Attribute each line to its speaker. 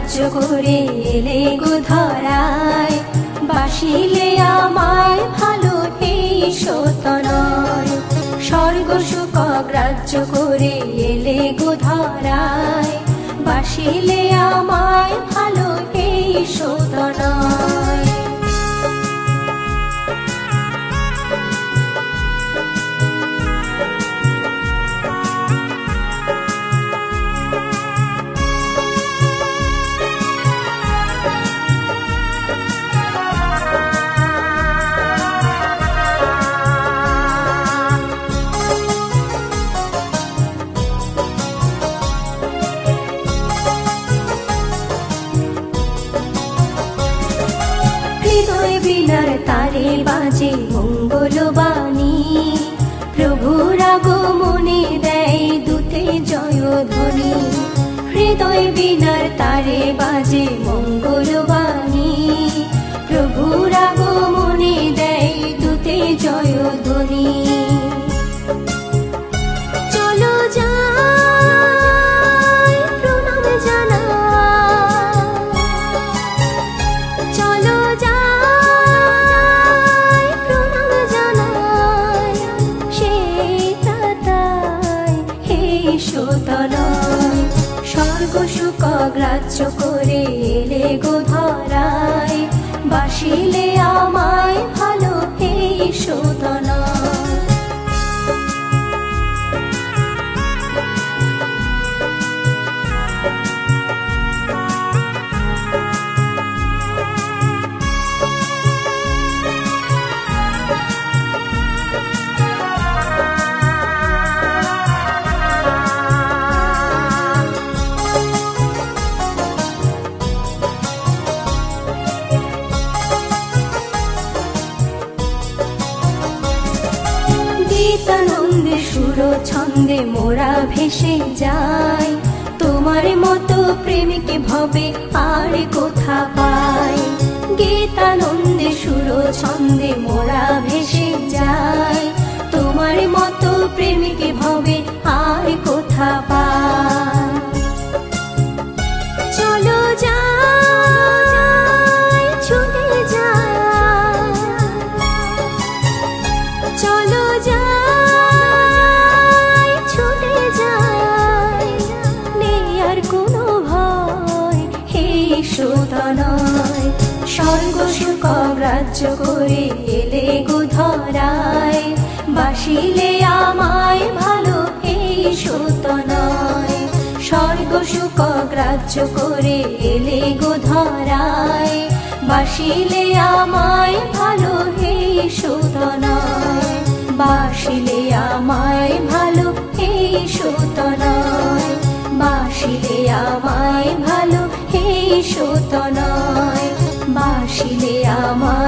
Speaker 1: গ্রাহ্য করে এলে গো ধরায়, বাসিলে আমায় ভালো এই সত্য নয়। স্বর্গ সুখ গ্রাহ্য করে এলে গো ধরায়, বাসিলে আমায় ভালো এই সত্য নয়। হৃদয় বীণার তারে বাজে মঙ্গলবাণী, প্রভুর আগমনে দেয় দূতে জয়ধ্বনি। হৃদয় বীণার তারে বাজে মঙ্গলবাণী, প্রভুর আগমনে দেয় দূতে জয়ধ্বনি। চলো যাই প্রণাম জানাই, চলো যাই প্রণাম জানাই, সেই তাতাই হে সতনয়। স্বর্গ সুখ গ্রাহ্য করে এলে গো ধরায়, বাসিলে আমায় ভালো এই সতনয়। গীতানন্দে সুর ছন্দে মোরা ভেসে যাই, তোমার মতো প্রেমিকে ভবে আর কোথা পাই। গীতানন্দে সুর ছন্দে মোরা ভেসে যাই, তোমার মতো প্রেমিকে ভবে আর কোথা পাই। চলো যাই ছুটে যাই, চলো যাই ছুটে যাই, নেই আর কোনো ভয় হে সতনয়। স্বর্গ সুখ গ্রাহ্য করে এলে গো ধরায়, বাসিলে আমায় ভালো এই সতনয়। স্বর্গ সুখ গ্রাহ্য করে এলে গো ধরায়, বাসিলে আমায় ভালো এই সতনয়। বাসিলে আমায় ভালো এই সতনয়, বাসিলে আমায় ভালো এই সতনয়, বাসিলে আমায়